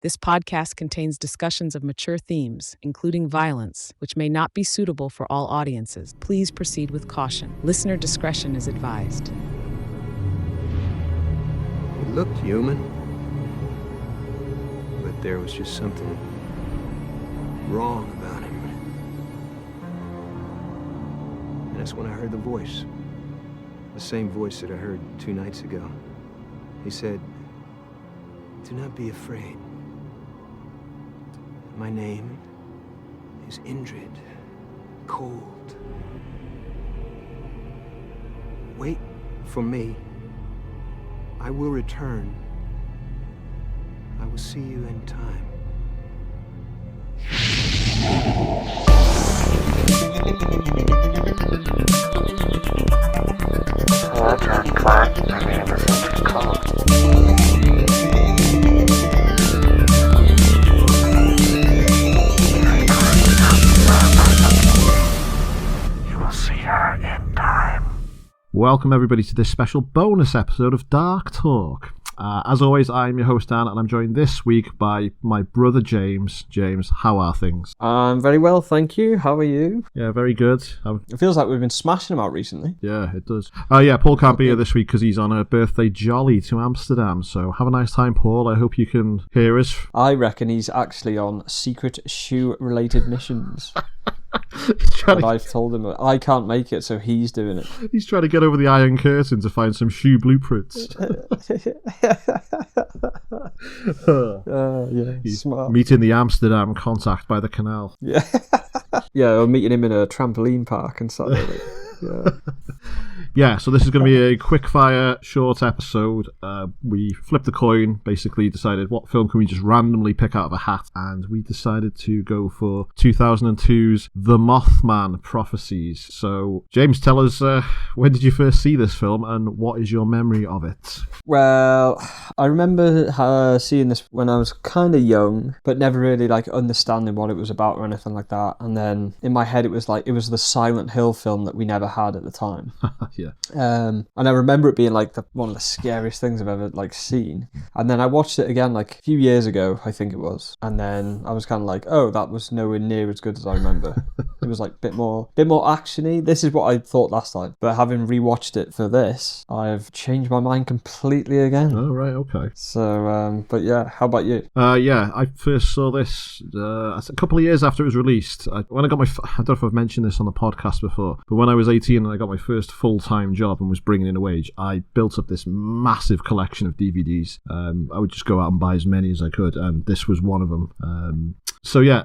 This podcast contains discussions of mature themes, including violence, which may not be suitable for all audiences. Please proceed with caution. Listener discretion is advised. He looked human, but there was just something wrong about him. And that's when I heard the voice. The same voice that I heard 2 nights ago. He said, "Do not be afraid. My name is Indrid, cold. Wait for me. I will return. I will see you in time." Hello, Johnny Clark. My name is Richard Gere. You will see her in time. Welcome everybody to this special bonus episode of Dark Talk. As always, I'm your host Dan, and I'm joined this week by my brother James. James, how are things? I'm very well, thank you. How are you? Yeah, very good. It feels like we've been smashing them out recently. Yeah, it does. Paul can't be here this week because he's on a birthday jolly to Amsterdam, so have a nice time, Paul. I hope you can hear us. I reckon he's actually on secret shoe-related missions. But I've told him I can't make it, so he's doing it. He's trying to get over the Iron Curtain to find some shoe blueprints. He's smart. Meeting the Amsterdam contact by the canal. Yeah, yeah. Or meeting him in a trampoline park and stuff. Yeah. Yeah, so this is going to be a quick-fire, short episode. We flipped the coin, basically decided what film can we just randomly pick out of a hat, and we decided to go for 2002's The Mothman Prophecies. So, James, tell us, when did you first see this film, and what is your memory of it? Well, I remember seeing this when I was kind of young, but never really understanding what it was about or anything like that. And then in my head, it was the Silent Hill film that we never had at the time. Yeah. And I remember it being one of the scariest things I've ever seen. And then I watched it again a few years ago, I think it was. And then I was kind of like, oh, that was nowhere near as good as I remember. It was a bit more actiony. This is what I thought last time. But having rewatched it for this, I've changed my mind completely again. Oh, right, okay. So, but yeah, how about you? Yeah, I first saw this a couple of years after it was released. When I got I don't know if I've mentioned this on the podcast before, but when I was 18 and I got my first full-time job and was bringing in a wage, I built up this massive collection of DVDs. I would just go out and buy as many as I could, and this was one of them. So I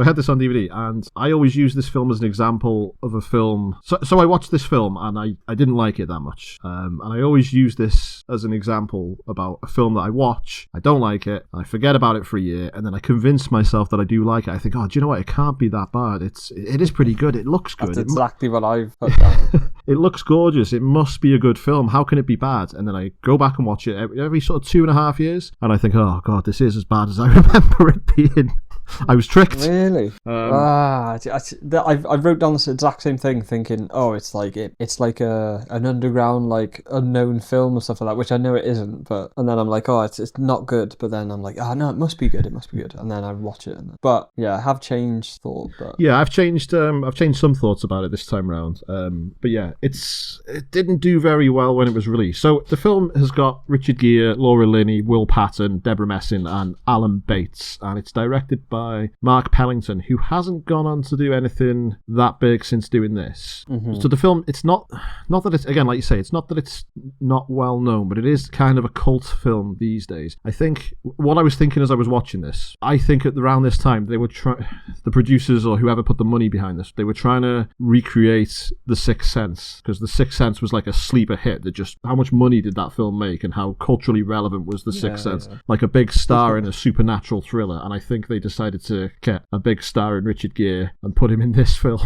had this on DVD, and I always use this film as an example of a film. So I watched this film, and I didn't like it that much. And I always use this as an example about a film that I watch, I don't like it, I forget about it for a year, and then I convince myself that I do like it. I think, oh, do you know what? It can't be that bad. It is pretty good. It looks good. That's exactly what I've put down. It looks gorgeous. It must be a good film. How can it be bad? And then I go back and watch it every sort of 2.5 years, and I think, oh god, this is as bad as I remember it being. I was tricked. Really? I wrote down this exact same thing, thinking, oh, it's like an underground unknown film or stuff like that, which I know it isn't. And then I'm like, oh, it's not good. But then I'm like, oh no, it must be good. It must be good. And then I watch it. But yeah, I have changed thought. But yeah, I've changed some thoughts about it this time around. But yeah, it didn't do very well when it was released. So the film has got Richard Gere, Laura Linney, Will Patton, Deborah Messing, and Alan Bates, and it's directed by Mark Pellington, who hasn't gone on to do anything that big since doing this. Mm-hmm. So the film, it's not that it's, again, like you say, it's not that it's not well known, but it is kind of a cult film these days. I think what I was thinking as I was watching this, I think at around this time they were the producers or whoever put the money behind this, they were trying to recreate The Sixth Sense, because The Sixth Sense was like a sleeper hit that just, how much money did that film make and how culturally relevant was The Sixth Sense? Yeah. Like a big star in a supernatural thriller, and I think they decided decided to get a big star in Richard Gere and put him in this film.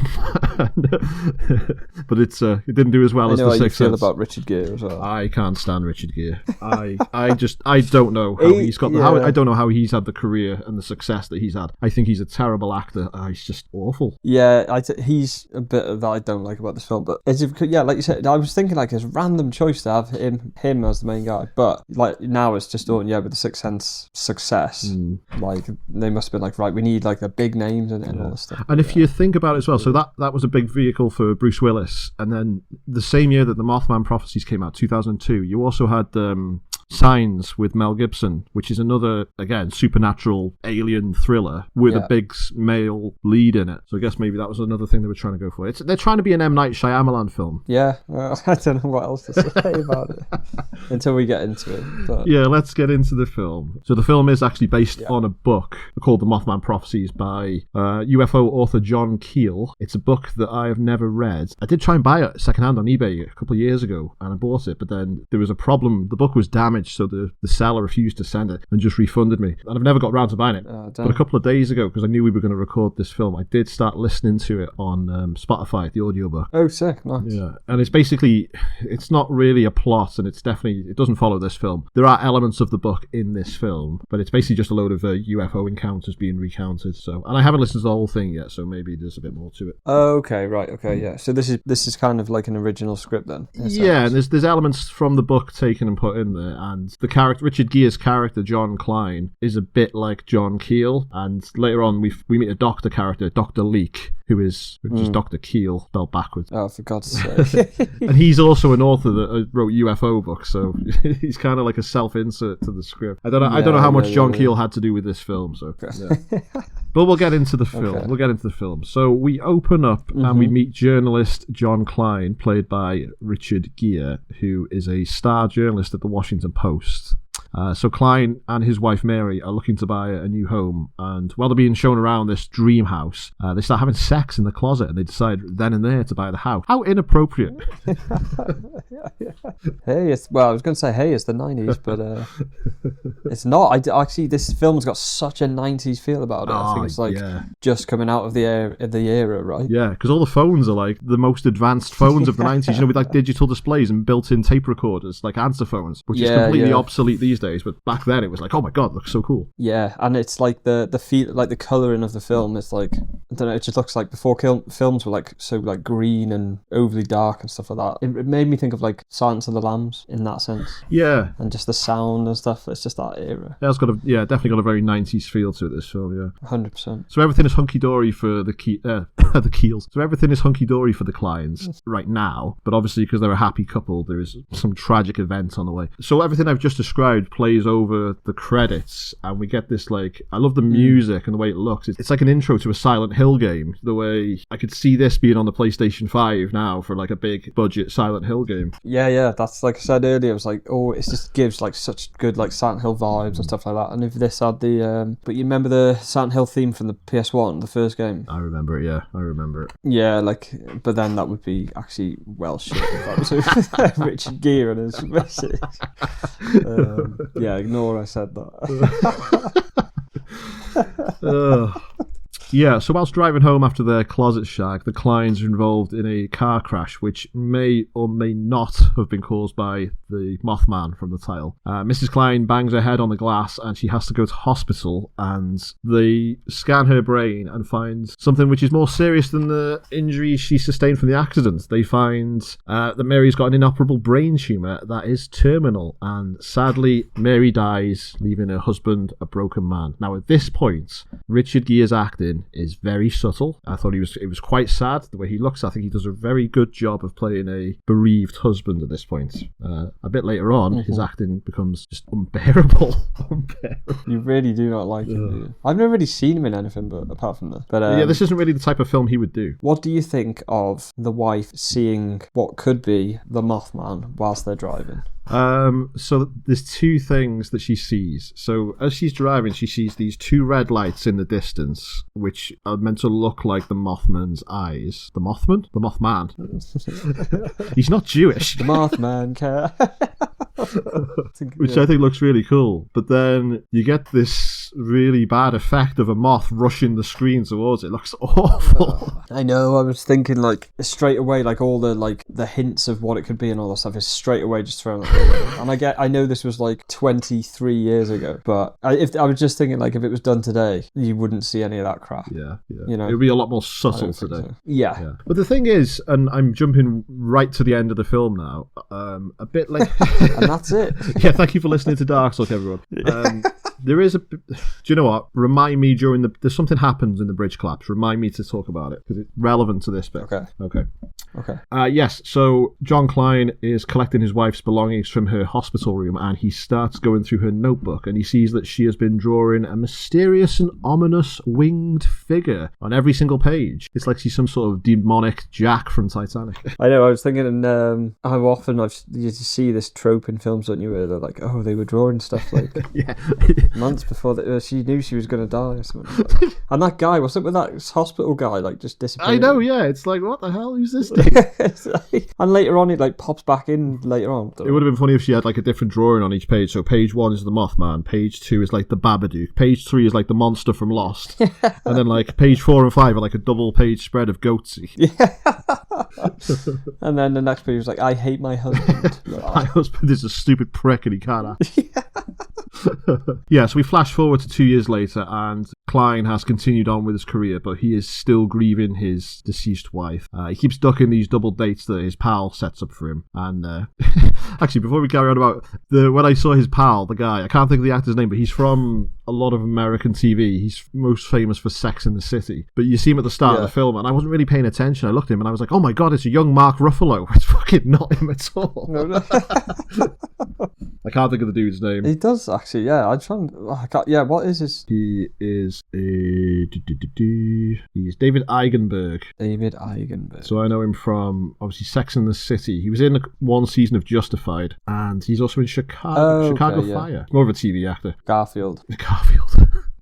But it didn't do as well as The Sixth Sense. I know how you feel about Richard Gere as well. I can't stand Richard Gere. I don't know how he's got I don't know how he's had the career and the success that he's had. I think he's a terrible actor. He's just awful. Yeah, he's a bit that I don't like about this film. But like you said, I was thinking like it's a random choice to have him as the main guy. But like now it's just with The Sixth Sense success. Like they must have been like, right, we need like the big names and all this stuff. And if you think about it as well, so that was a big vehicle for Bruce Willis. And then the same year that the Mothman Prophecies came out, 2002, you also had Signs with Mel Gibson, which is another, again, supernatural alien thriller with a big male lead in it. So I guess maybe that was another thing they were trying to go for. They're trying to be an M. Night Shyamalan film. Yeah, I don't know what else to say about it until we get into it. But... Yeah, let's get into the film. So the film is actually based on a book called The Mothman Prophecies by UFO author John Keel. It's a book that I have never read. I did try and buy it secondhand on eBay a couple of years ago, and I bought it, but then there was a problem. The book was damaged, so the seller refused to send it and just refunded me. And I've never got around to buying it. But a couple of days ago, because I knew we were going to record this film, I did start listening to it on Spotify, the audiobook. Oh, sick. Nice. Yeah. And it's not really a plot, and it doesn't follow this film. There are elements of the book in this film, but it's basically just a load of UFO encounters being recounted. So, and I haven't listened to the whole thing yet, so maybe there's a bit more to it. Oh, okay, right, okay, yeah. So this is kind of like an original script then? Yeah, and there's elements from the book taken and put in there, and the character, Richard Gere's character, John Klein, is a bit like John Keel, and later on we meet a doctor character, Dr. Leek, which is Dr. Keel, spelled backwards. Oh, for God's sake. And he's also an author that wrote UFO books, so he's kind of like a self-insert to the script. I don't know how much John Keel had to do with this film, so yeah. But we'll get into the film. Okay. We'll get into the film. So we open up and we meet journalist John Klein, played by Richard Gere, who is a star journalist at the Washington Post. So Klein and his wife Mary are looking to buy a new home, and while they're being shown around this dream house, they start having sex in the closet, and they decide then and there to buy the house. How inappropriate! Hey, I was going to say, hey, it's the 90s, but it's not. Actually, this film's got such a 90s feel about it. I think it's like just coming out of the era, right? Yeah, because all the phones are like the most advanced phones of the 90s, with like digital displays and built-in tape recorders, like answer phones, which is completely obsolete these days. But back then, it was like, oh my god, looks so cool. Yeah, and it's like the feel, like the colouring of the film. It's like, I don't know, it just looks like before films were like so like green and overly dark and stuff like that. It made me think of like Silence of the Lambs in that sense. Yeah, and just the sound and stuff. It's just that era. Yeah, it's got definitely got a very 90s feel to it. This film, 100%. So everything is hunky dory for the Keels. So everything is hunky dory for the Kleins right now. But obviously, because they're a happy couple, there is some tragic event on the way. So everything I've just described plays over the credits, and we get this like, I love the music and the way it looks. It's like an intro to a Silent Hill game. The way I could see this being on the PlayStation 5 now for like a big budget Silent Hill game. Yeah. That's like I said earlier. It was like, oh, it just gives like such good like Silent Hill vibes and stuff like that. And if this had the, but you remember the Silent Hill theme from the PS1, the first game? I remember it. Yeah, I remember it. Yeah, like, but then that would be actually well shit if that was Richard Gere and his message. Yeah, ignore I said that. Yeah, so whilst driving home after their closet shag, the Kleins are involved in a car crash which may or may not have been caused by the Mothman from the title. Mrs. Klein bangs her head on the glass and she has to go to hospital, and they scan her brain and find something which is more serious than the injuries she sustained from the accident. They find that Mary's got an inoperable brain tumour that is terminal, and sadly Mary dies, leaving her husband a broken man. Now at this point, Richard Gere's acting is very subtle. I thought it was quite sad the way he looks. I think he does a very good job of playing a bereaved husband at this point. A bit later on, his acting becomes just unbearable. You really do not like him, do you? I've never really seen him in anything but apart from this. But yeah, this isn't really the type of film he would do. What do you think of the wife seeing what could be the Mothman whilst they're driving? So there's two things that she sees. So as she's driving, she sees these two red lights in the distance, which are meant to look like the Mothman's eyes. The Mothman? The Mothman. He's not Jewish. The Mothman. Which I think looks really cool. But then you get this really bad effect of a moth rushing the screen towards it. It looks awful. I know, I was thinking like straight away, like all the hints of what it could be and all that stuff is straight away just thrown away. And I know this was like 23 years ago, but I was just thinking like if it was done today, you wouldn't see any of that crap. Yeah. You know, it would be a lot more subtle today. So. Yeah. But the thing is, and I'm jumping right to the end of the film now, a bit like... And that's it. Yeah, thank you for listening to Dark Talk, everyone. There is do you know what? Remind me there's something happens in the bridge collapse. Remind me to talk about it because it's relevant to this bit. Okay. Yes, so John Klein is collecting his wife's belongings from her hospital room and he starts going through her notebook and he sees that she has been drawing a mysterious and ominous winged figure on every single page. It's like she's some sort of demonic Jack from Titanic. I know, I was thinking how often you see this trope in films, don't you, where they're like, oh, they were drawing stuff like months before she knew she was going to die or something. Like. And that guy, what's up with that hospital guy, like just disappeared? I know, yeah, it's like, what the hell, who's this? And later on, it like pops back in later on. It would have been funny if she had like a different drawing on each page. So page 1 is the Mothman, page 2 is like the Babadook, page 3 is like the monster from Lost, and then like page 4 and 5 are like a double page spread of Goatsy. And then the next page was like, I hate my husband. My husband is a stupid prick and he can't act. Yeah, so we flash forward to 2 years later and Klein has continued on with his career, but he is still grieving his deceased wife. He keeps ducking these double dates that his pal sets up for him. And actually, before we carry on about when I saw his pal, the guy, I can't think of the actor's name, but he's from a lot of American TV. He's most famous for Sex and the City. But you see him at the start of the film, and I wasn't really paying attention. I looked at him and I was like, oh my god, it's a young Mark Ruffalo. It's fucking not him at all. No. I can't think of the dude's name. He does, actually, yeah. What is his... He is he's David Eigenberg. David Eigenberg. So I know him from, obviously, Sex and the City. He was in one season of Justified, and he's also in Chicago Fire. More of a TV actor. Garfield.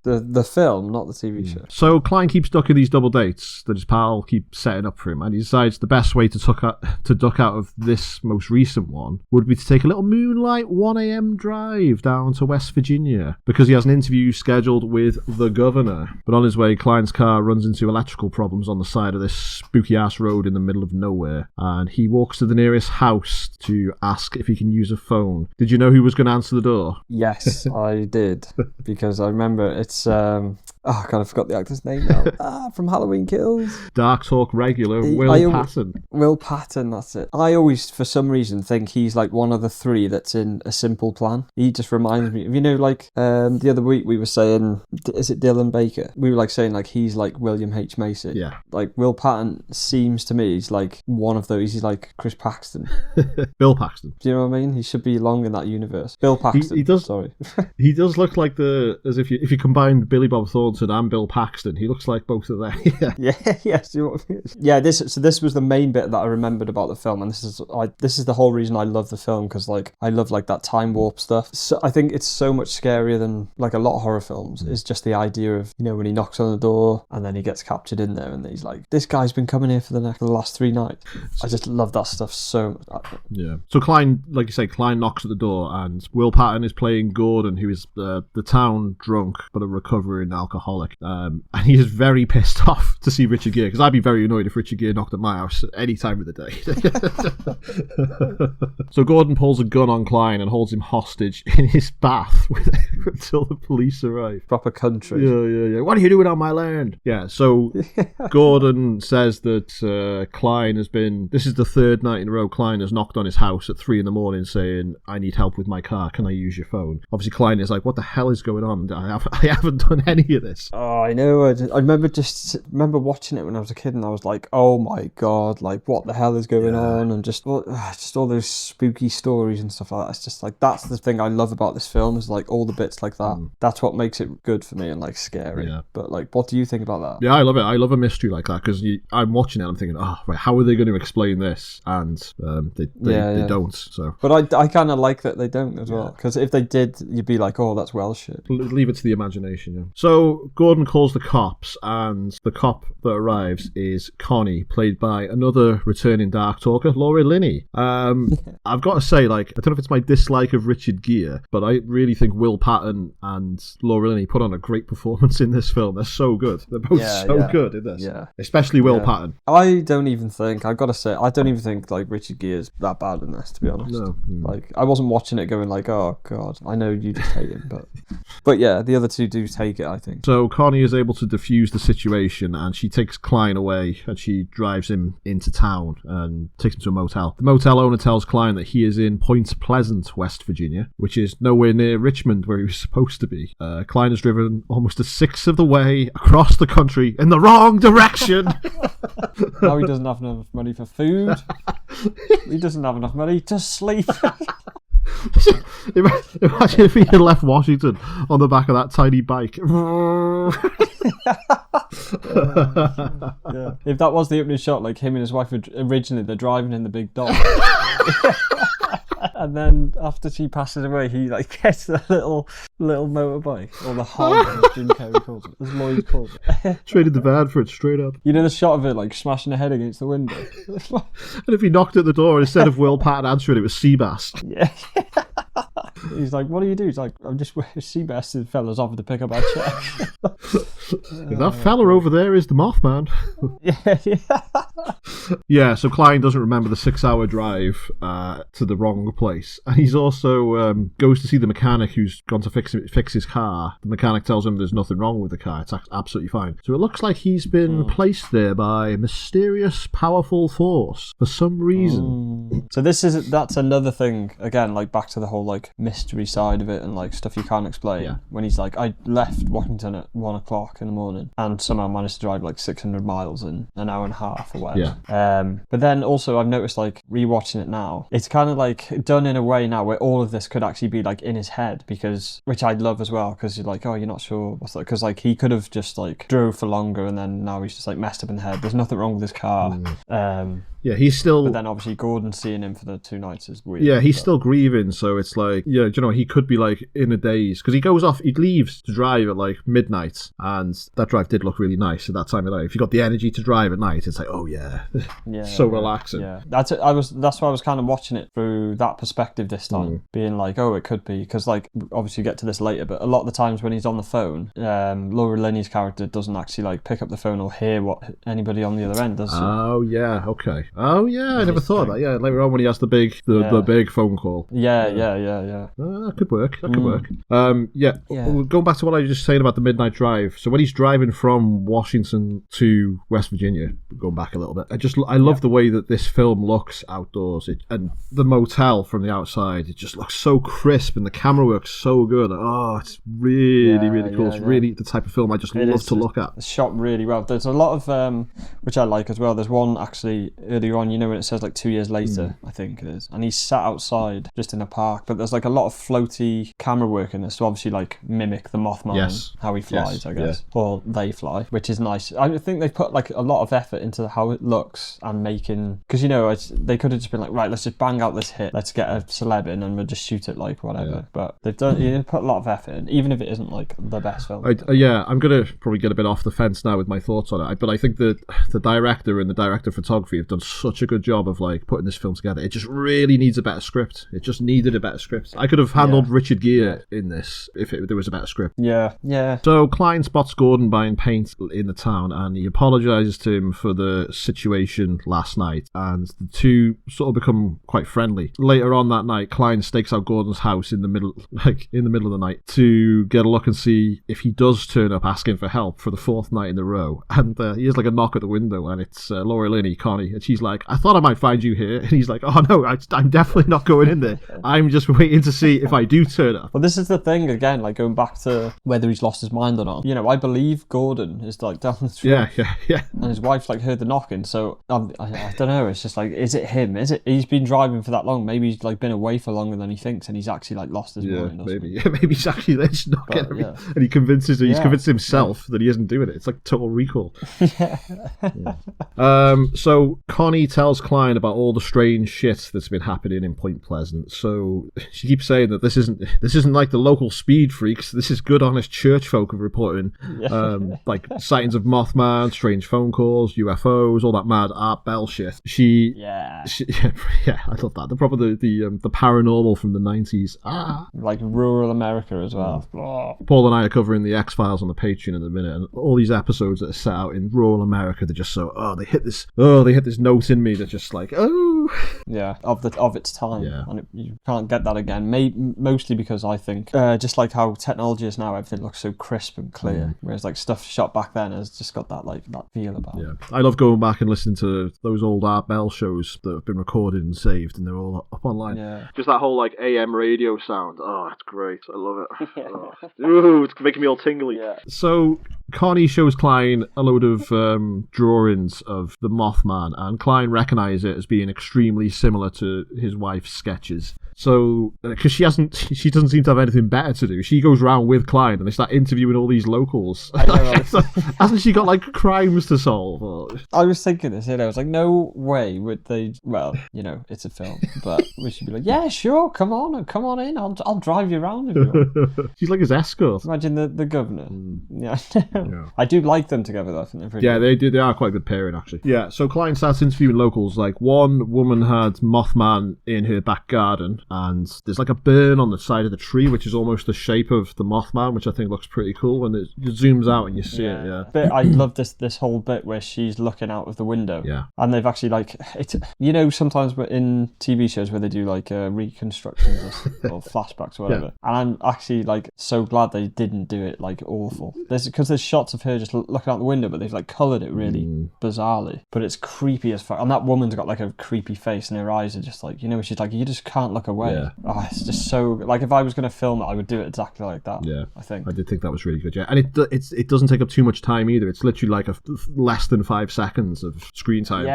The film, not the TV show. So Klein keeps ducking these double dates that his pal keeps setting up for him, and he decides the best way to duck out of this most recent one would be to take a little moonlight 1am drive down to West Virginia because he has an interview scheduled with the governor. But on his way, Klein's car runs into electrical problems on the side of this spooky-ass road in the middle of nowhere, and he walks to the nearest house to ask if he can use a phone. Did you know who was going to answer the door? Yes, I did, because I remember it's God, I forgot the actor's name now. From Halloween Kills. Dark Talk regular, Will Patton. Will Patton, that's it. I always, for some reason, think he's like one of the three that's in A Simple Plan. He just reminds me, you know, like the other week we were saying, is it Dylan Baker? We were like saying like he's like William H. Macy. Yeah. Like Will Patton seems to me, he's like one of those. He's like Chris Paxton. Bill Paxton. Do you know what I mean? He should belong in that universe. Bill Paxton. He does. Sorry. He does look like as if you combine Billy Bob Thornton and Bill Paxton. He looks like both of them. Yes. This was the main bit that I remembered about the film, and this is the whole reason I love the film, because like I love like that time warp stuff. So I think it's so much scarier than like a lot of horror films. Is just the idea of, you know, when he knocks on the door and then he gets captured in there and he's like, this guy's been coming here for the last 3 nights. I just love that stuff so much. Yeah. So Klein, like you say, Klein knocks at the door and Will Patton is playing Gordon, who is the town drunk but a recovering alcoholic. And he is very pissed off to see Richard Gere, because I'd be very annoyed if Richard Gere knocked at my house at any time of the day. So Gordon pulls a gun on Klein and holds him hostage in his bath until the police arrive. Proper country. Yeah. What are you doing on my land? Yeah, so Gordon says that Klein has been... This is the 3rd night in a row Klein has knocked on his house at 3 in the morning saying, I need help with my car, can I use your phone? Obviously Klein is like, what the hell is going on? I haven't done any of this. Oh, I know. I remember watching it when I was a kid, and I was like, oh my god, like what the hell is going on? And just all those spooky stories and stuff like that. It's just like, that's the thing I love about this film, is like all the bits like that. That's what makes it good for me and like scary. Yeah. But like, what do you think about that? Yeah, I love it. I love a mystery like that, because I'm watching it and I'm thinking, how are they going to explain this? And they don't. So, but I kind of like that they don't as well, because if they did, you'd be like, oh, that's Welsh shit. Leave it to the imagination. Yeah. So So Gordon calls the cops, and the cop that arrives is Connie, played by another returning Dark Talker, Laura Linney. I've got to say, like, I don't know if it's my dislike of Richard Gere, but I really think Will Patton and Laura Linney put on a great performance in this film. They're so good. They're both good in this. Yeah. Especially Will Patton. I've got to say, I don't even think like Richard Gere's that bad in this, to be honest. No. Like, I wasn't watching it going like, oh god, I know you just hate him, but yeah, the other two do take it, I think. So Connie is able to defuse the situation, and she takes Klein away, and she drives him into town and takes him to a motel. The motel owner tells Klein that he is in Point Pleasant, West Virginia, which is nowhere near Richmond, where he was supposed to be. Klein has driven almost a sixth of the way across the country in the wrong direction. Now he doesn't have enough money for food. He doesn't have enough money to sleep. Imagine if he had left Washington on the back of that tiny bike. Yeah. If that was the opening shot, like him and his wife originally, they're driving in the big dog. And then after she passes away, he like gets the little motorbike, or the hog, as Jim Carrey calls it, as Lloyd calls it. Traded the van for it straight up. You know the shot of it like smashing her head against the window. And if he knocked at the door, instead of Will Patton answering, it was Seabass. Yeah. He's like, what do you do? He's like, I'm just Seabass fellas offered to pick up our check. That fella over there is the Mothman. Yeah, so Klein doesn't remember the 6-hour drive to the wrong place. And he's also goes to see the mechanic who's gone to fix his car. The mechanic tells him there's nothing wrong with the car. It's absolutely fine. So it looks like he's been placed there by a mysterious, powerful force for some reason. So that's another thing, again, like back to the whole like mystery side of it and like stuff you can't explain. Yeah. When he's like, I left Washington at 1 o'clock in the morning and somehow managed to drive like 600 miles in an hour and a half or whatever. Yeah. But then also I've noticed like rewatching it now, it's kind of like done in a way now where all of this could actually be like in his head, because, which I love as well, because you're like, oh, you're not sure what's that, because like he could have just like drove for longer and then now he's just like messed up in the head. There's nothing wrong with his car. Yeah, he's still... But then obviously Gordon seeing him for the 2 nights is weird. Yeah, he's still grieving, so it's like, yeah, you know, he could be like in a daze, because he leaves to drive at like midnight, and that drive did look really nice at that time of night. If you got the energy to drive at night, it's like, oh yeah, so relaxing. Yeah, that's why I was kind of watching it through that perspective this time, being like, oh, it could be, because like obviously you get to this later, but a lot of the times when he's on the phone, Laura Linney's character doesn't actually like pick up the phone or hear what anybody on the other end does. Oh yeah, okay. Oh yeah, I never thought of that. Yeah, later on when he has the big phone call. Yeah. That could work. Going back to what I was just saying about the midnight drive. So when he's driving from Washington to West Virginia, going back a little bit, I love the way that this film looks outdoors, and the motel from the outside. It just looks so crisp, and the camera works so good. It's really cool. It's really the type of film I just love to look at. It's shot really well. There's a lot of which I like as well. There's one actually earlier on, you know, when it says like 2 years later, I think it is, and he's sat outside just in a park, but there's like a lot of floaty camera work in this to obviously like mimic the Mothman, how he flies, I guess, or they fly, which is nice. I think they've put like a lot of effort into how it looks and making, because you know, they could have just been like, right, let's just bang out this hit, let's get a celeb in and we'll just shoot it like whatever, but they've put a lot of effort in, even if it isn't like the best film. I'm gonna probably get a bit off the fence now with my thoughts on it, but I think that the director and the director of photography have done such a good job of like putting this film together. It just really needs a better script. It just needed a better script. I could have handled Richard Gere in this if there was a better script. Yeah. So Klein spots Gordon buying paint in the town, and he apologizes to him for the situation last night, and the two sort of become quite friendly. Later on that night, Klein stakes out Gordon's house in the middle of the night to get a look and see if he does turn up asking for help for the 4th night in a row. And he has like a knock at the window, and it's Laura Linney, Connie, and she's like, I thought I might find you here. And he's like, oh no, I'm definitely not going in there. I'm just waiting to see if I do turn up. Well, this is the thing, again, like going back to whether he's lost his mind or not. You know, I believe Gordon is like down the street. Yeah. And his wife's like heard the knocking. talking. So I don't know. It's just like, is it him? Is it? He's been driving for that long. Maybe he's like been away for longer than he thinks, and he's actually like lost his mind. Or Maybe. something. Maybe he's actually there just not getting it. And he convinces himself that he isn't doing it. It's like Total Recall. So Connie tells Klein about all the strange shit that's been happening in Point Pleasant. So she keeps saying that this isn't like the local speed freaks. This is good, honest church folk of reporting like sightings of Mothman, strange phone calls, UFOs, all that mad Art Bell shit. I love that. The paranormal from the 90s. Like rural America as well. Paul and I are covering the X-Files on the Patreon in a minute, and all these episodes that are set out in rural America, they're just so they hit this note in me that's just like of its time. And you can't get that again. Mostly because I think just like how technology is now, everything looks so crisp and clear, whereas like stuff shot back then has just got that feel about it. I love going back and listening to those old Art Bell shows that have been recorded and saved, and they're all up online. Just that whole like AM radio sound. It's great. I love it. Ooh, it's making me all tingly. So Connie shows Klein a load of drawings of the Mothman, and Klein recognises it as being extremely similar to his wife's sketches. So, because she doesn't seem to have anything better to do, she goes around with Klein and they start interviewing all these locals. Hasn't she got like crimes to solve? I was thinking this, I was like, no way would they. Well, it's a film, but we should be like, yeah, sure, come on in. I'll drive you around if you want. She's like his escort. Imagine the governor. I do like them together though. I think they're pretty good. They do. They are quite a good pairing actually. Yeah. So Klein starts interviewing locals. Like one woman had Mothman in her back garden, and there's like a burn on the side of the tree, which is almost the shape of the Mothman, which I think looks pretty cool when it zooms out and you see it. But I love this whole bit where she's looking out of the window. And they've actually like sometimes we're in TV shows where they do like reconstructions or flashbacks or whatever. And I'm actually like so glad they didn't do it like awful. Because there's shots of her just looking out the window, but they've like coloured it really bizarrely. But it's creepy as fuck. And that woman's got like a creepy face, and her eyes are just like, she's like, you just can't look away. It's just so like, if I was going to film it, I would do it exactly like that. I think I did think that was really good. And it doesn't take up too much time either. It's literally like less than 5 seconds of screen time.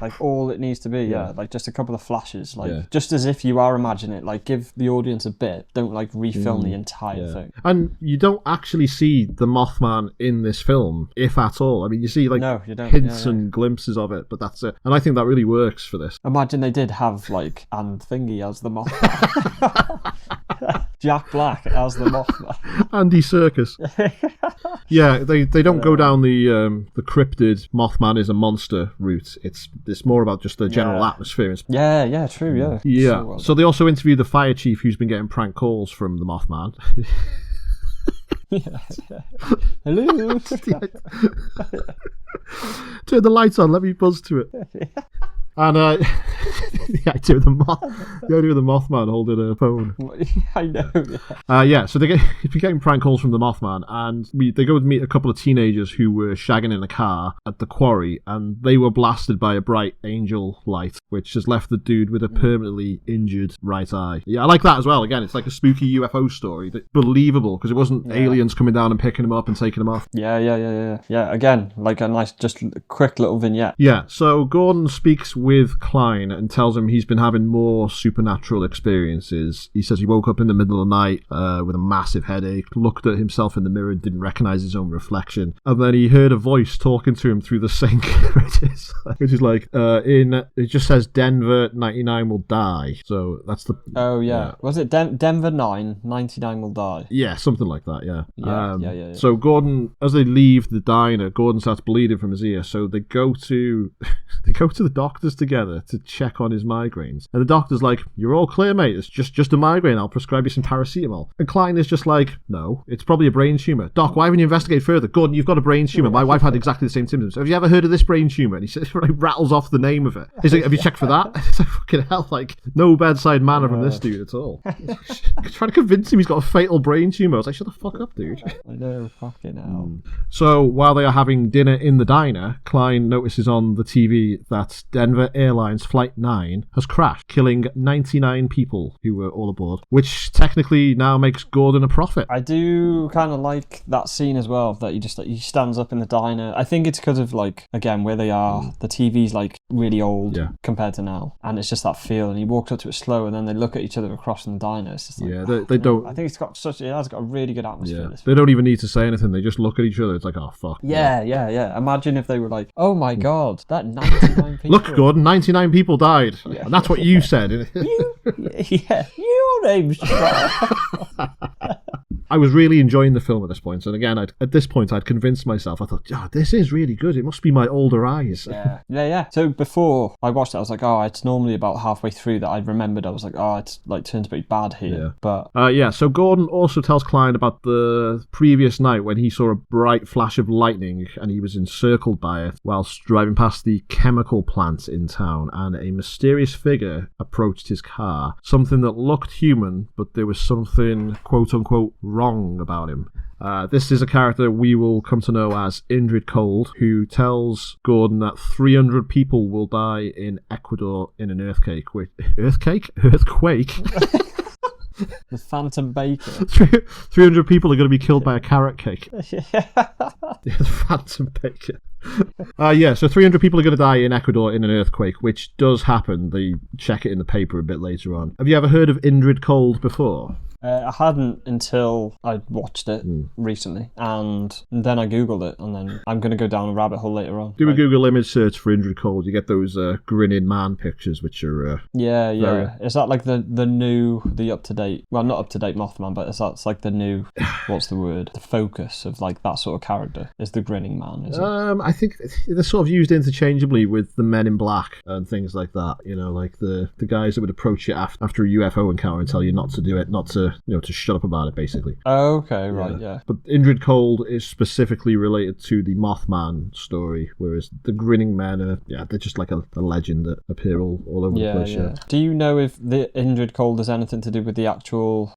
Like all it needs to be. Like just a couple of flashes, like just as if you are imagining it. Like give the audience a bit. Don't like refilm the entire thing. And you don't actually see the Mothman in this film, if at all. I mean, you see like hints and glimpses of it, but that's it. And I think that really works for this. Imagine they did have like Anne Thingy as the Mothman. Jack Black as the Mothman. Andy Serkis. They don't go down the cryptid Mothman is a monster route. It's more about just the general atmosphere. True. So they also interview the fire chief who's been getting prank calls from the Mothman. Hello. Turn the lights on. Let me buzz to it. And the idea of the Mothman holding a phone. I know. So they've been getting prank calls from the Mothman, and they go to meet a couple of teenagers who were shagging in a car at the quarry, and they were blasted by a bright angel light, which has left the dude with a permanently injured right eye. I like that as well. Again, it's like a spooky UFO story, believable, because it wasn't aliens coming down and picking him up and taking him off. Yeah. Again, like a nice, just quick little vignette. So Gordon speaks with Klein and tells him he's been having more supernatural experiences. He says he woke up in the middle of the night with a massive headache, looked at himself in the mirror and didn't recognise his own reflection, and then he heard a voice talking to him through the sink, which is like it just says Denver 99 will die. So that's the was it Denver 99 will die? Something like that. So Gordon, as they leave the diner, Gordon starts bleeding from his ear, so they go to the doctors together to check on his migraines, and the doctor's like, you're all clear, mate, it's just a migraine, I'll prescribe you some paracetamol. And Klein is just like, no, it's probably a brain tumour. Doc, why haven't you investigated further? Gordon, you've got a brain tumour, my wife had exactly the same symptoms, have you ever heard of this brain tumour? And he says, rattles off the name of it. He's like, have you checked for that? It's like, fucking hell, like no bedside manner from this dude at all. Trying to convince him he's got a fatal brain tumour. I was like, shut the fuck up, dude. I know, fucking hell. So while they are having dinner in the diner, Klein notices on the TV that Denver Delta Airlines Flight 9 has crashed, killing 99 people who were all aboard, which technically now makes Gordon a prophet. I do kind of like that scene as well, that he stands up in the diner. I think it's because of, like, again, where they are, the TV's like really old compared to now, and it's just that feel, and he walks up to it slow, and then they look at each other across from the diner. It's just like, they don't. I think it has got a really good atmosphere. They don't even need to say anything, they just look at each other. It's like, oh fuck. Yeah. Imagine if they were like, oh my god, that 99 people. Look, Gordon, 99 people died. And that's what you said. Your name's I was really enjoying the film at this point, and again, at this point, I'd convinced myself. I thought, this is really good. It must be my older eyes. Yeah. So before I watched it, I was like, it's normally about halfway through that I remembered. I was like, it's like turns pretty bad here. But so Gordon also tells Klein about the previous night when he saw a bright flash of lightning, and he was encircled by it whilst driving past the chemical plant in town, and a mysterious figure approached his car. Something that looked human, but there was something quote unquote wrong about him. This is a character we will come to know as Indrid Cold, who tells Gordon that 300 people will die in Ecuador in an earthquake. Earthquake? The Phantom Baker. 300 people are going to be killed by a carrot cake. The Phantom Baker. So 300 people are going to die in Ecuador in an earthquake, which does happen. They check it in the paper a bit later on. Have you ever heard of Indrid Cold before? I hadn't until I watched it recently, and then I googled it, and then I'm going to go down a rabbit hole later on. Do a Google image search for Indrid Cold. You get those grinning man pictures, which are very... Is that like the up to date? Well, not up to date Mothman, but that's like the new. What's the word? The focus of like that sort of character is the grinning man. Is it? I think they're sort of used interchangeably with the Men in Black and things like that. You know, like the guys that would approach you after a UFO encounter and tell you not to do it, not to to shut up about it, basically. Oh, okay, right, yeah. But Indrid Cold is specifically related to the Mothman story, whereas the Grinning Men are, they're just like a legend that appear all over the place. Yeah. Do you know if the Indrid Cold has anything to do with the actual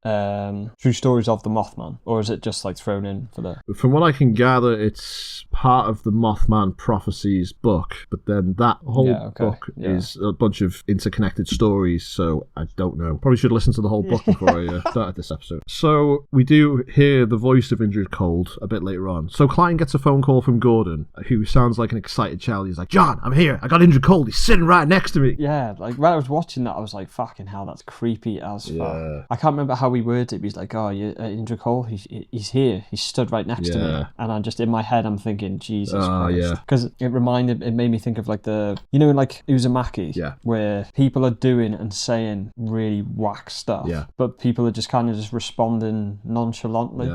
true stories of the Mothman, or is it just like thrown in for the? From what I can gather, it's part of the Mothman Prophecies book, but then that whole book is a bunch of interconnected stories, so I don't know. Probably should listen to the whole book before I started this episode. So we do hear the voice of Indrid Cold a bit later on. So Klein gets a phone call from Gordon, who sounds like an excited child. He's like, "John, I'm here. I got Indrid Cold. He's sitting right next to me." Yeah, like when I was watching that, I was like, fucking hell, that's creepy as fuck. I can't remember how he worded it, but he's like, "Oh, Indrid Cold, he's here. He's stood right next to me." And I'm just, in my head, I'm thinking, Jesus Christ. Because it made me think of like like Uzumaki, where people are doing and saying really whack stuff, but people are just kind of just responding nonchalantly.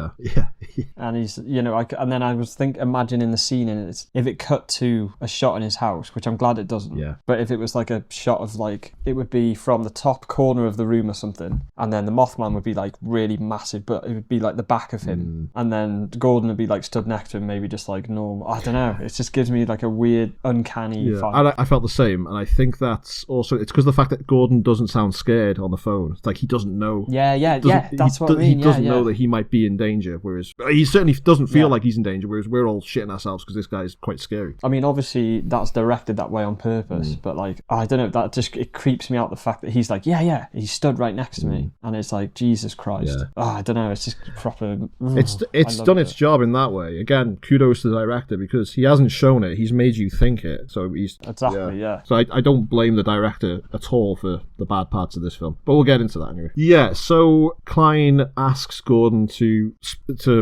And he's, and then I was imagining the scene, and if it cut to a shot in his house, which I'm glad it doesn't, but if it was like a shot of like, it would be from the top corner of the room or something, and then the Mothman would be like really massive, but it would be like the back of him, and then Gordon would be like stood next to him, maybe just like normal. I don't know, it just gives me like a weird uncanny vibe. I felt the same, and I think that's also, it's because of the fact that Gordon doesn't sound scared on the phone. It's like he doesn't know. That's what I mean. He doesn't know that he might be in danger, whereas he certainly doesn't feel like he's in danger, whereas we're all shitting ourselves because this guy is quite scary. I mean, obviously that's directed that way on purpose, but like, I don't know, that just, it creeps me out, the fact that he's like, he stood right next to me, and it's like, Jesus Christ. I don't know, it's just proper. It's done its job in that way. Again, kudos to the director, because he hasn't shown it, he's made you think it, so he's exactly. So I don't blame the director at all for the bad parts of this film, but we'll get into that anyway. So Klein asks Gordon to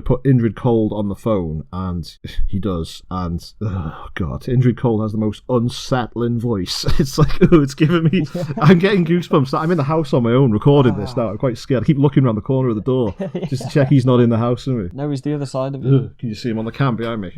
put Indrid Cold on the phone, and he does, and oh god, Indrid Cold has the most unsettling voice. It's like, it's giving me I'm getting goosebumps. I'm in the house on my own recording this now. I'm quite scared. I keep looking around the corner of the door just to check he's not in the house with me. No, he's the other side of it. Can you see him on the cam behind me?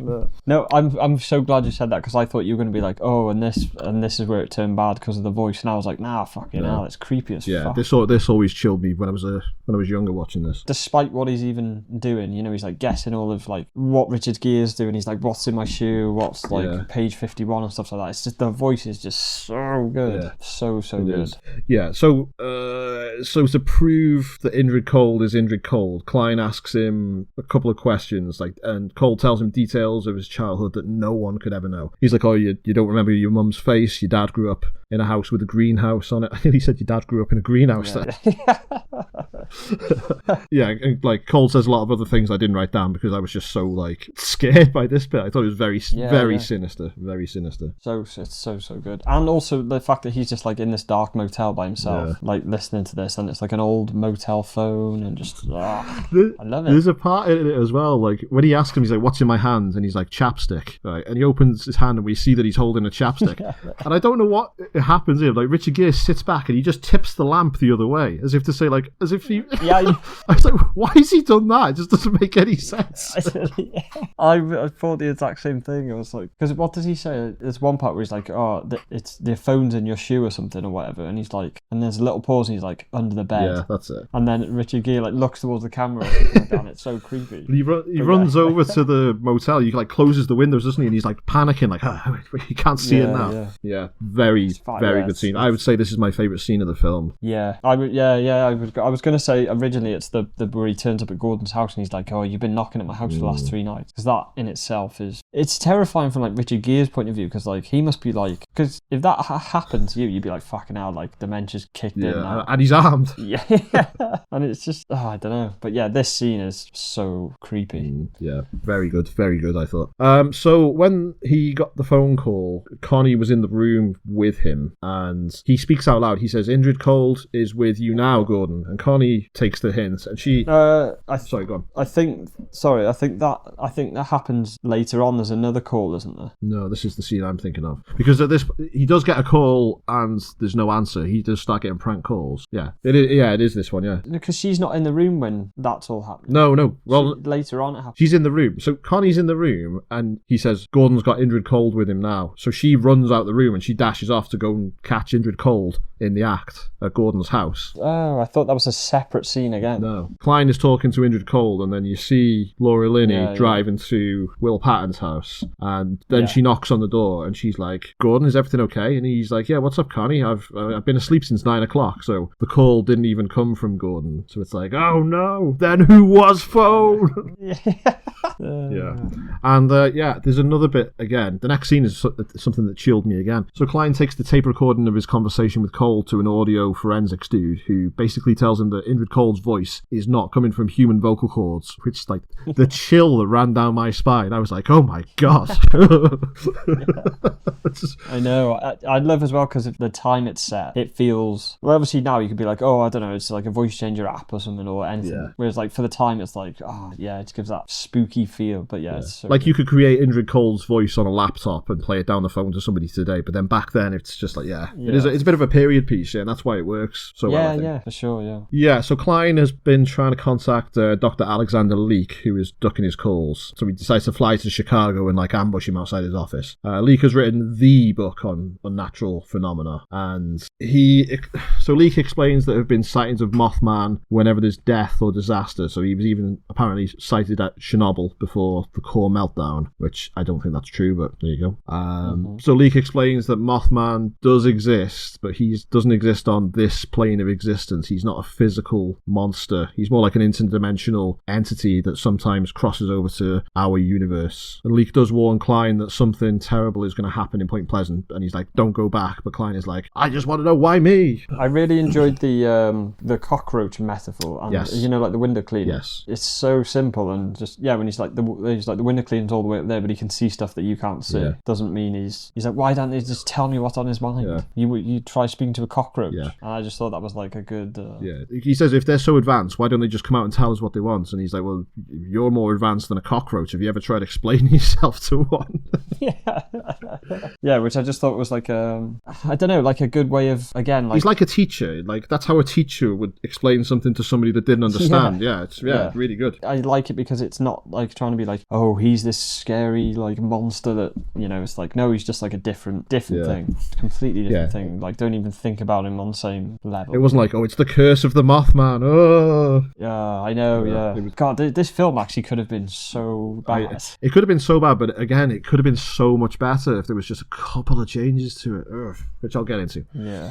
No, I'm so glad you said that, because I thought you were going to be like, oh, and this is where it turned bad because of the voice, and I was like, nah, fucking hell, it's creepy as fuck. This always chilled me when I was younger watching this. Despite what he's even doing, he's like guessing all of like what Richard Gere's doing. He's like, what's in my shoe? What's like page 51 and stuff like that. It's just, the voice is just so good, so good. So to prove that Indrid Cold is Indrid Cold, Klein asks him a couple of questions, and Cold tells him details of his childhood that no one could ever know. He's like, oh, you don't remember your mum's face? Your dad grew up in a house with a greenhouse on it. I think he said your dad grew up in a greenhouse there. Yeah, and like Cole says a lot of other things I didn't write down because I was just so like scared by this bit. I thought it was very sinister, very sinister. It's so good. And also the fact that he's just like in this dark motel by himself, like listening to this, and it's like an old motel phone, and just I love it. There's a part in it as well, like when he asks him, he's like, "What's in my hand?" and he's like, "Chapstick," right? And he opens his hand and we see that he's holding a chapstick. And I don't know what happens here. Like Richard Gere sits back and he just tips the lamp the other way, as if to say, like, as if he. I was like, why has he done that? It just doesn't make any sense. I thought the exact same thing. I was like, because what does he say? There's one part where he's like, "Oh, it's the phone's in your shoe or something or whatever," and he's like, and there's a little pause, and he's like, "Under the bed." Yeah, that's it. And then Richard Gere like looks towards the camera, and it's so creepy. He runs over to the motel. He like closes the windows, doesn't he? And he's like panicking, like, "Oh, you can't see it now." Yeah, very good scene. I would say this is my favorite scene of the film. Yeah, I would. I was going to say originally it's the where he turns up at Gordon's house and he's like, "Oh, you've been knocking at my house for the last 3 nights." Because that in itself it's terrifying from like Richard Gere's point of view, because like he must be like, because if that happened to you, you'd be like, "Fucking hell, like dementia's kicked in now." And he's armed. Yeah, and it's just I don't know, but yeah, this scene is so creepy. Yeah, very good, I thought. So when he got the phone call, Connie was in the room with him, and he speaks out loud. He says, "Indrid Cold is with you now, Gordon." And Connie takes the hint, and she. Sorry, go on. I think that happens later on. There's another call, isn't there? No, this is the scene I'm thinking of, because at this he does get a call and there's no answer. He does start getting prank calls. Yeah, it is. Yeah, it is this one. Yeah, because she's not in the room when that's all happening. No. Well, later on it happens. She's in the room. So Connie's in the room, and he says Gordon's got Indrid Cold with him now. So she runs out the room and she dashes off to go and catch Indrid Cold in the act at Gordon's house. Oh, I thought that was a separate scene again. No. Klein is talking to Indrid Cold, and then you see Laura Linney driving to Will Patton's house, and then she knocks on the door, and she's like, "Gordon, is everything okay?" And he's like, "Yeah, what's up, Connie? I've been asleep since 9 o'clock." So the call didn't even come from Gordon. So it's like, oh no, then who was phone? Yeah. And there's another bit again. The next scene is something that chilled me again. So Klein takes the tape recording of his conversation with Cole to an audio forensics dude who basically tells him that Indrid Cold's voice is not coming from human vocal cords, which like the chill that ran down my spine. I was like, oh my god. I know. I love as well because of the time it's set. It feels, well, obviously now you could be like, oh, I don't know, it's like a voice changer app or something or anything. Yeah. Whereas like for the time it's like, oh yeah, it gives that spooky feel. But yeah, it's so like good. You could create Indrid Cold's voice on a laptop and play it down the phone to somebody today, but then back then it's just like, it's a bit of a period piece, and that's why it works so well, I think. Yeah, for sure, Yeah, so Klein has been trying to contact Dr. Alexander Leake, who is ducking his calls. So he decides to fly to Chicago and like ambush him outside his office. Leake has written the book on unnatural phenomena, and Leake explains that there have been sightings of Mothman whenever there's death or disaster. So he was even apparently sighted at Chernobyl before the core meltdown, which I don't think that's true, but there you go. So Leake explains that Mothman does exist, but he doesn't exist on this plane of existence. He's not a physical monster. He's more like an interdimensional entity that sometimes crosses over to our universe. And Leake does warn Klein that something terrible is going to happen in Point Pleasant, and he's like, don't go back. But Klein is like, I just want to know why me. I really enjoyed the cockroach metaphor, and yes. You know, like the window cleaner. Yes, it's so simple, and just when he's like the window cleaner's all the way up there, but he can see stuff that you can't see. Doesn't mean he's like, why don't they just tell me what's on his mind? You try speaking to a cockroach, and I just thought that was like a good. He says if they're so advanced, why don't they just come out and tell us what they want? And he's like, well, you're more advanced than a cockroach. Have you ever tried explaining yourself to one? Which I just thought was like I don't know, like a good way of, again, like he's like a teacher. Like that's how a teacher would explain something to somebody that didn't understand. It's really good. I like it because it's not like trying to be like, oh, he's this scary like monster that, you know, it's like, no, he's just like a different thing, completely different thing. Like, don't even think about him on the same level. It wasn't like, oh, it's the curse of the Mothman. Oh, yeah, I know. God, this film actually could have been so bad. It could have been so bad, but again, it could have been so much better if there was just a couple of changes to it. Which I'll get into.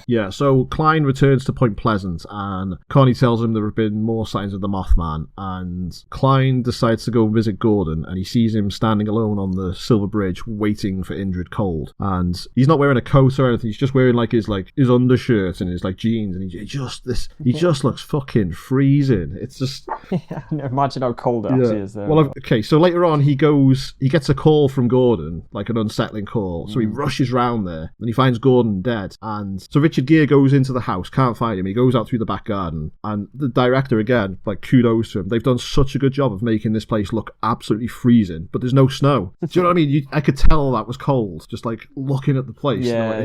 Yeah. So Klein returns to Point Pleasant, and Connie tells him there have been more sightings of the Mothman, and Klein decides to go visit Gordon, and he sees him standing alone on the Silver Bridge waiting for Indrid Cold. And he's not wearing a coat or anything, he's just wearing like his undershirt and his like jeans, and he just looks fucking freezing. It's just... Yeah, imagine how cold it actually is there. Well, okay, so later on he gets a call from Gordon, like an unsettling call, so he rushes round there, and he finds Gordon dead. And so Richard Gere goes into the house, can't find him, he goes out through the back garden, and the director, again, like, kudos to him, they've done such a good job of making this place look absolutely freezing, but there's no snow. Do you know what I mean? I could tell that was cold, just like looking at the place. Yeah,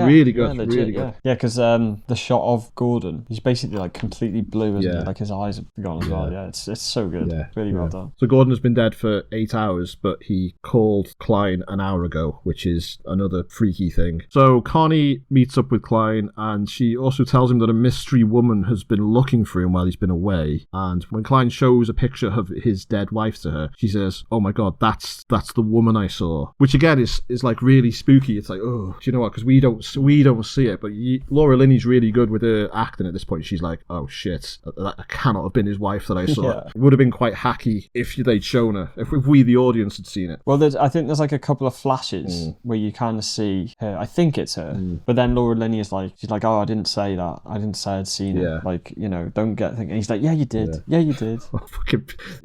really good, legit, really good. Yeah, because the shot of Gordon, he's basically like completely blue, isn't he? Like his eyes have gone as well. Yeah, it's so good. Yeah, really well done. So Gordon has been dead for 8 hours, but he called Klein an hour ago, which is another freaky thing. So Connie meets up with Klein, and she also tells him that a mystery woman has been looking for him while he's been away. And when Klein shows a picture of his dead wife to her, she says, "Oh my god, that's the woman I saw," which again is like really spooky. It's like, oh, do you know what? Because we don't see it, but Laura Linney's really good with her acting at this point. She's like, oh shit, that cannot have been his wife that I saw. It would have been quite hacky if they'd shown her, if we the audience had seen it. Well, I think there's like a couple of flashes where you kind of see her. I think it's her, but then Laura Linney is like, she's like, oh, I didn't say that. I didn't say I'd seen it. Like, you know, don't get thinking. He's like, yeah, you did. Yeah, you did.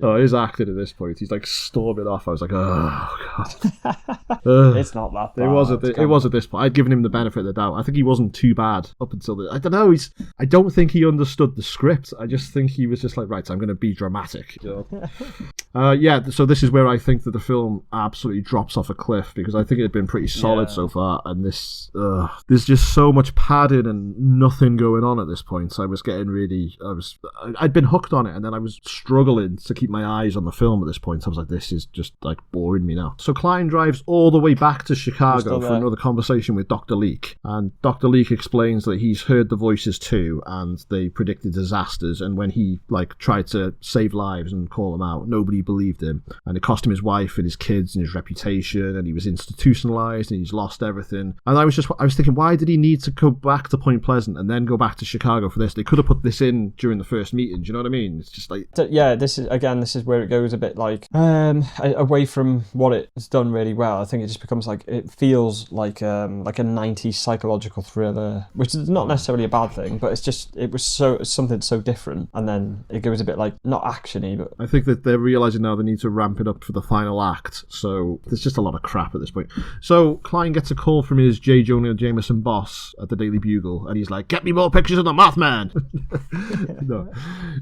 His acting at this point, he's like storming off. I was like, oh god. It's not that bad. It was at this point. I'd given him the benefit of the doubt. I think he wasn't too bad up until I don't know. I don't think he understood the script. I just think he was just like, right, I'm going to be dramatic. You know? So this is where I think that the film absolutely drops off a cliff, because I think it had been pretty solid so far, and there's just so much padding and nothing going on at this point. I was getting really, I'd been hooked on it, and then I was struggling to keep my eyes on the film at this point. I was like, this is just like boring me now. So Klein drives all the way back to Chicago for another conversation with Dr. Leake, and Dr. Leake explains that he's heard the voices too, and they predicted disasters, and when he like tried to save lives and call them out, nobody believed him, and it cost him his wife and his kids and his reputation, and he was institutionalized and he's lost everything. And I was thinking, why did he need to go back to Point Pleasant and then go back to Chicago for this? They could have put this in during the first meeting. Do you know what I mean? It's just like, this is where it goes a bit like away from what it's done really well. I think it just becomes like, it feels like a 90s psychological thriller, which is not necessarily a bad thing, but it was something so different, and then it goes a bit like, not actiony, but I think that they're realizing now they need to ramp it up for the final act, so there's just a lot of crap at this point. So Klein gets a call from his J. Jonah Jameson boss at the Daily Bugle, and he's like, get me more pictures of the Mothman.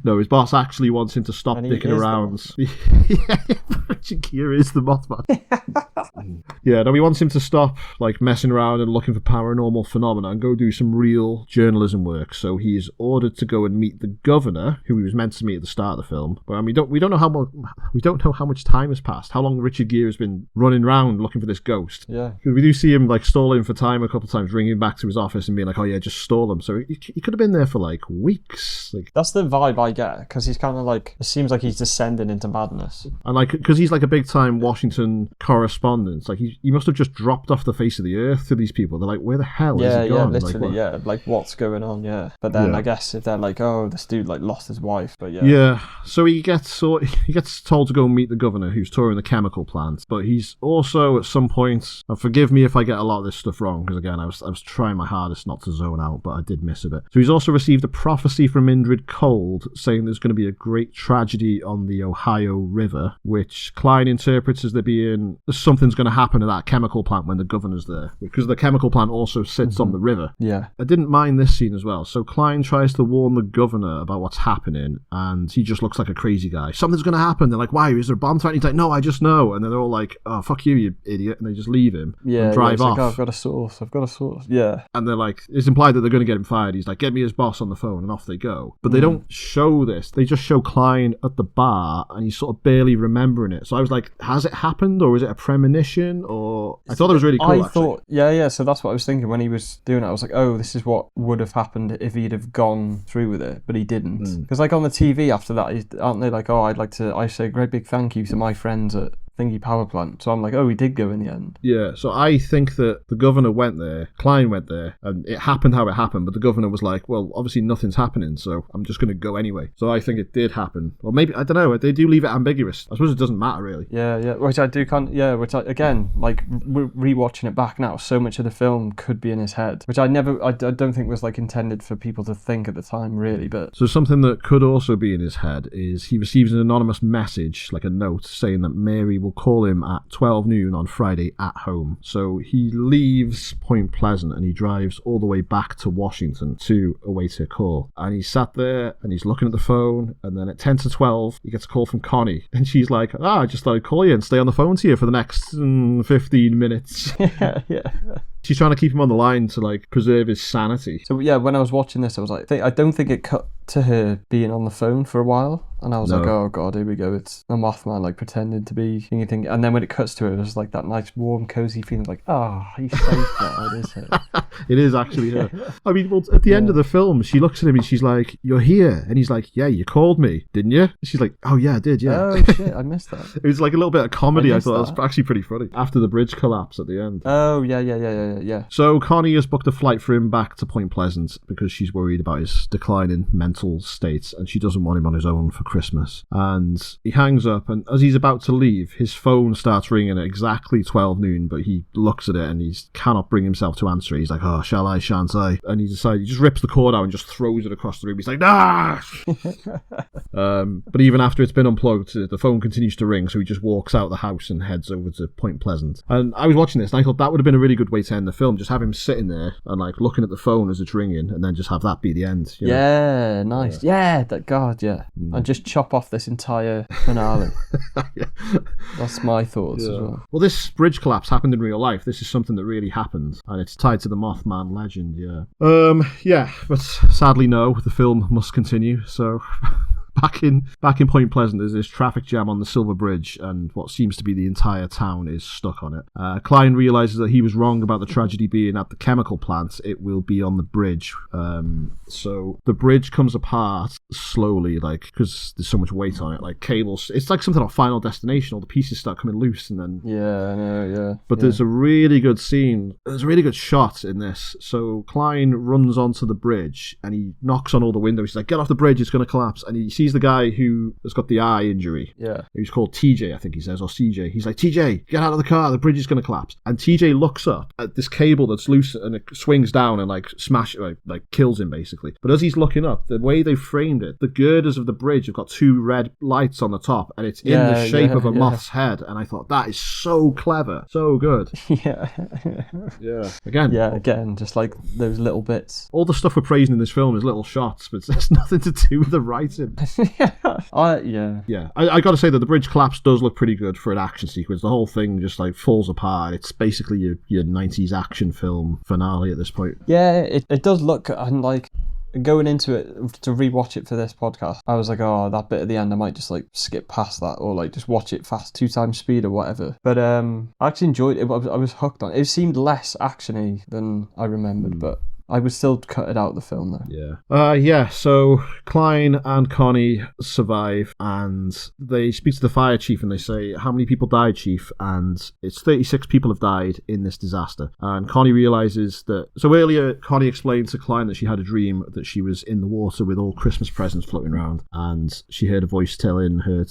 No, his boss actually wants him to stop dicking around. Richard Gere is the Mothman. He wants him to stop like messing around and looking for paranormal phenomena and go do some real journalism work. So he's ordered to go and meet the governor, who he was meant to meet at the start of the film. But we don't know how much time has passed. How long Richard Gere has been running around looking for this ghost? Yeah, because we do see him like stalling for time a couple of times, ringing back to his office and being like, "Oh yeah, just stall him." So he could have been there for like weeks. Like, that's the vibe I get, because he's kind of like, it seems like he's descending into madness, and like, because he's like a big time Washington correspondent. Like he must have just dropped off the face of the earth to these people. They're like, where the hell is he gone? Yeah, literally, like what's going on? Yeah, but then I guess if they're like, oh, this dude like lost his wife, but so he gets told to go meet the governor, who's touring the chemical plant. But he's also at some point, and forgive me if I get a lot of this stuff wrong, because again I was trying my hardest not to zone out, but I did miss a bit. So he's also received a prophecy from Indrid Cold saying there's going to be a great tragedy on the Ohio River, which Klein interprets as there being something's going to happen at that chemical plant when the governor's there, because the chemical plant also sits on the river. Yeah, I didn't mind this scene as well. So Klein tries to warn the governor about what's happening, and he just looks like a crazy guy. Something's going to happen. They're like, why? Is there a bomb threat? And he's like, no, I just know. And then they're all like, oh, fuck you idiot. And they just leave him and drive off. Like, oh, I've got a source. Yeah. And they're like, it's implied that they're going to get him fired. He's like, get me his boss on the phone, and off they go. But they don't show this. They just show Klein at the bar, and he's sort of barely remembering it. So I was like, has it happened, or is it a premonition? Or I thought it was really cool. So that's what I was thinking when he was doing it. I was like, oh, this is what would have happened if he'd have gone through with it, but he didn't. Because like on the TV after that, aren't they like, oh, I say a great big thank you to my friends at thingy power plant. So I'm like, oh, he did go in the end. Yeah, so I think that the governor went there, Klein went there, and it happened how it happened, but the governor was like, well, obviously nothing's happening, so I'm just going to go anyway. So I think it did happen. Or maybe, I don't know, they do leave it ambiguous. I suppose it doesn't matter, really. Yeah, which I do again, like, rewatching it back now, so much of the film could be in his head, which I don't think was, like, intended for people to think at the time, really, but... So something that could also be in his head is he receives an anonymous message, like a note, saying that Mary will call him at 12 noon on Friday at home. So he leaves Point Pleasant and he drives all the way back to Washington to await her call. And he's sat there and he's looking at the phone, and then at 10 to 12 he gets a call from Connie, and she's like, I just thought I'd call you and stay on the phone to you for the next 15 minutes. Yeah. She's trying to keep him on the line to, like, preserve his sanity. So yeah, when I was watching this, I was like, I don't think it cut to her being on the phone for a while, and I was like, oh god, here we go, it's a Mothman, like, pretending to be anything. And then when it cuts to her, it was like that nice warm cozy feeling, like, he's safe now. It is her. It is actually her. I mean, well, at the end of the film, she looks at him and she's like, you're here, and he's like, yeah, you called me, didn't you? She's like, oh yeah, I did, yeah. Oh shit, I missed that. It was like a little bit of comedy. I thought that was actually pretty funny after the bridge collapse at the end. Oh yeah. So Connie has booked a flight for him back to Point Pleasant because she's worried about his declining mental state, and she doesn't want him on his own for Christmas. And he hangs up, and as he's about to leave, his phone starts ringing at exactly 12 noon, but he looks at it and he cannot bring himself to answer it. He's like, oh, shall I, shan't I? And he just rips the cord out and just throws it across the room. He's like, nah! But even after it's been unplugged, the phone continues to ring, so he just walks out the house and heads over to Point Pleasant. And I was watching this and I thought that would have been a really good way to end the film. Just have him sitting there and, like, looking at the phone as it's ringing, and then just have that be the end. You know? Yeah, nice. Yeah, and just chop off this entire finale. Yeah. That's my thoughts as well. Well, this bridge collapse happened in real life. This is something that really happened, and it's tied to the Mothman legend. But sadly, no, the film must continue. So. Back in Point Pleasant, there's this traffic jam on the Silver Bridge, and what seems to be the entire town is stuck on it. Klein realizes that he was wrong about the tragedy being at the chemical plant. It will be on the bridge. So the bridge comes apart slowly, like, because there's so much weight on it, like cables. It's like something on Final Destination. All the pieces start coming loose, and then I know. But there's a really good scene. There's a really good shot in this. So Klein runs onto the bridge and he knocks on all the windows. He's like, "Get off the bridge! It's going to collapse!" And he sees the guy who has got the eye injury. Yeah. Who's called TJ, I think he says, or CJ. He's like, TJ, get out of the car, the bridge is going to collapse. And TJ looks up at this cable that's loose and it swings down and like kills him basically. But as he's looking up, the way they framed it, the girders of the bridge have got two red lights on the top and it's in the shape of a moth's head. And I thought, that is so clever, so good. Yeah. Again, just like those little bits. All the stuff we're praising in this film is little shots, but it's nothing to do with the writing. I gotta say that the bridge collapse does look pretty good for an action sequence. The whole thing just like falls apart. It's basically your 90s action film finale at this point. Yeah, it does look, and like going into it to rewatch it for this podcast, I was like, oh, that bit at the end I might just like skip past that, or like just watch it fast 2 times speed or whatever. But I actually enjoyed it. I was hooked on it. It seemed less actiony than I remembered, but I would still cut it out of the film though. So Klein and Connie survive and they speak to the fire chief and they say, how many people died, chief? And it's 36 people have died in this disaster. And Connie realizes that... So earlier, Connie explained to Klein that she had a dream that she was in the water with all Christmas presents floating around, and she heard a voice telling her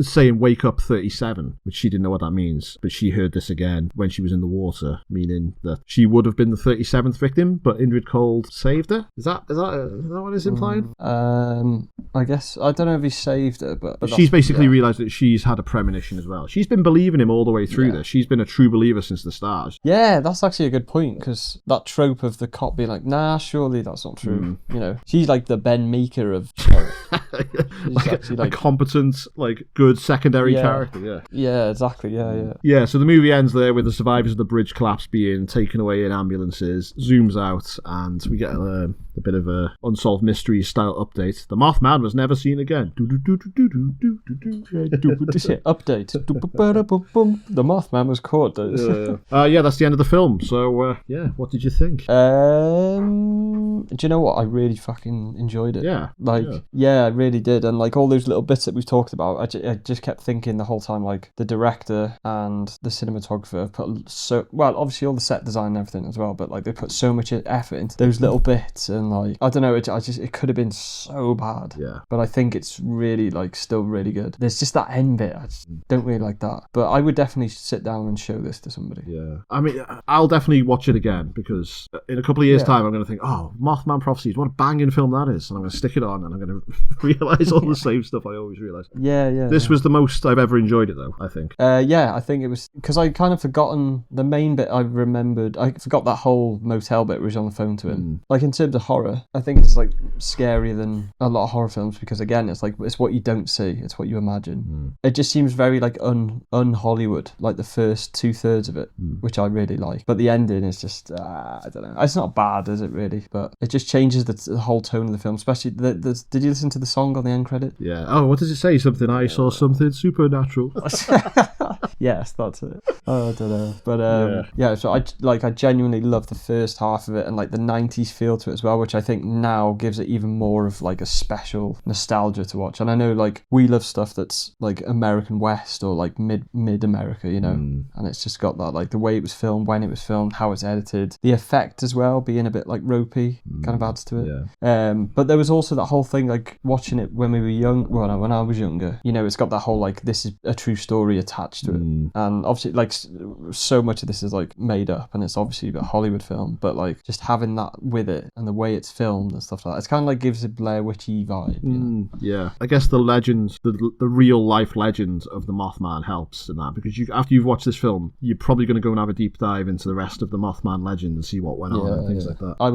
saying, wake up 37, which she didn't know what that means. But she heard this again when she was in the water, meaning that she would have been the 37th victim, but Indrid Cold saved her. Is that what it's implying? I guess I don't know if he saved her, but she's basically realised that she's had a premonition as well. She's been believing him all the way through this. She's been a true believer since the start. Yeah, that's actually a good point, because that trope of the cop being like, nah, surely that's not true. You know, she's like the Ben Meeker of a competent, like good secondary character. Yeah, exactly. Yeah. So the movie ends there with the survivors of the bridge collapse being taken away in ambulances. Zooms out and we get a bit of a Unsolved Mysteries style update. The Mothman was never seen again. Update. The Mothman was caught. Yeah, that's the end of the film. So, what did you think? Do you know what? I really fucking enjoyed it. Yeah. I really did. And like all those little bits that we've talked about, I just kept thinking the whole time, like the director and the cinematographer have put obviously all the set design and everything as well, but like they put so much effort into those little bits, and like I don't know, it could have been so bad. Yeah. But I think it's really like still really good. There's just that end bit. I just don't really like that. But I would definitely sit down and show this to somebody. Yeah. I mean, I'll definitely watch it again because in a couple of years' time, I'm going to think, oh, Mothman Prophecies, what a banging film that is. And I'm going to stick it on and I'm going to realise all the same stuff I always realise. Yeah. This was the most I've ever enjoyed it, though, I think. I think it was because I kind of forgotten the main bit. I remembered. I forgot that whole motel bit where he's on the phone to him. Like in terms of horror, I think it's like scarier than a lot of horror films because again, it's like it's what you don't see, it's what you imagine. It just seems very like un-Hollywood, like the first 2/3 of it, which I really like. But the ending is just I don't know. It's not bad, is it really? But it just changes the whole tone of the film. Especially did you listen to the song on the end credit? Yeah. Oh, what does it say? Something I saw something supernatural. Yes, that's it. Oh, I don't know, but so I genuinely love the first half of it and like the 90s feel to it as well, which I think now gives it even more of like a special nostalgia to watch. And I know like we love stuff that's like American West or like mid America, you know, and it's just got that like the way it was filmed, when it was filmed, how it's edited, the effect as well being a bit like ropey kind of adds to it. But there was also that whole thing like watching it when we were young, when I was younger, you know, it's got that whole like this is a true story attached to it. And obviously like so much of this is like made up and it's obviously a Hollywood film, but like just having that with it and the way it's filmed and stuff like that, it's kind of like gives a Blair Witchy vibe, you know? Yeah, I guess the legends, the real life legend of the Mothman helps in that, because after you've watched this film, you're probably going to go and have a deep dive into the rest of the Mothman legend and see what went on and things like that. I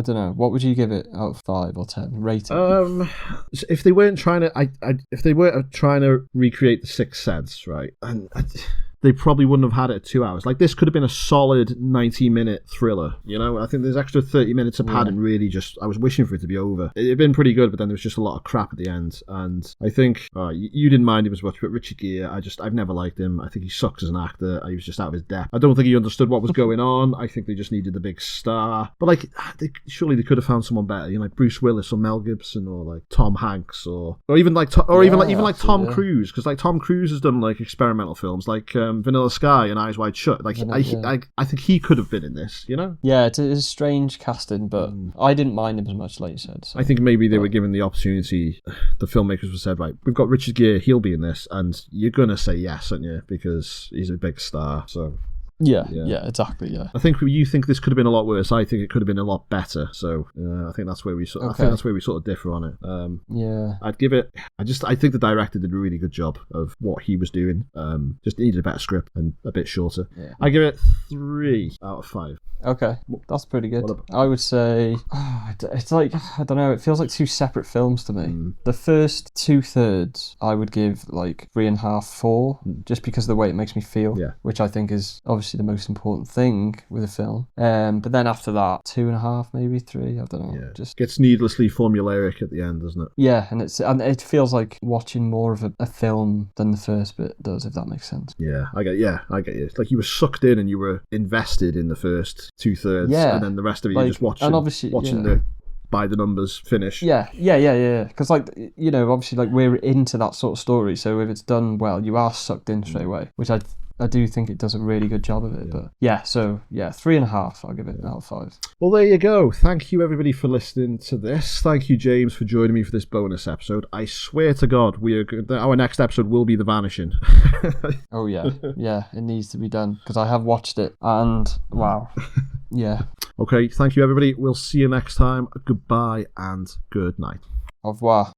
don't know, what would you give it out of 5 or 10 rating? If they weren't trying to recreate the Sixth Sense, right, and they probably wouldn't have had it at 2 hours. Like, this could have been a solid 90-minute thriller, you know? I think there's extra 30 minutes of padding really just... I was wishing for it to be over. It had been pretty good, but then there was just a lot of crap at the end. And I think... you didn't mind him as much, but Richard Gere, I've never liked him. I think he sucks as an actor. He was just out of his depth. I don't think he understood what was going on. I think they just needed the big star. But, like, surely they could have found someone better. You know, like Bruce Willis or Mel Gibson or, like, Tom Hanks or even like Tom Cruise. Because, like, Tom Cruise has done, like, experimental films, like... Vanilla Sky and Eyes Wide Shut. Like, I think he could have been in this, you know? Yeah, it's a strange casting, but I didn't mind him as much, like you said. So. I think maybe they were given the opportunity, the filmmakers were said, right, we've got Richard Gere, he'll be in this, and you're going to say yes, aren't you? Because he's a big star, so... Yeah, exactly. Yeah, I think you think this could have been a lot worse. I think it could have been a lot better. So I think that's where we sort of differ on it. I'd give it. I think the director did a really good job of what he was doing. Just needed a better script and a bit shorter. Yeah. I give it 3 out of 5. Okay, that's pretty good. I would say it's like, I don't know. It feels like 2 separate films to me. The first 2/3 I would give like 3.5, 4, just because of the way it makes me feel. Yeah. Which I think is obviously the most important thing with a film. But then after that, 2.5, maybe 3. I don't know. Yeah. Just gets needlessly formulaic at the end, doesn't it? Yeah, and it feels like watching more of a film than the first bit does, if that makes sense. Yeah, I get you. It's like you were sucked in and you were invested in the first 2/3, and then the rest of it, like, you're just watching the by the numbers finish. Yeah. Because, like, you know, obviously, like, we're into that sort of story, so if it's done well, you are sucked in straight away, which I do think it does a really good job of it. Yeah. But 3.5 I'll give it out of 5. Well, there you go. Thank you everybody for listening to this. Thank you, James, for joining me for this bonus episode. I swear to God, our next episode will be The Vanishing. Oh yeah, it needs to be done because I have watched it and wow. Yeah. Okay, thank you everybody. We'll see you next time. Goodbye and good night. Au revoir.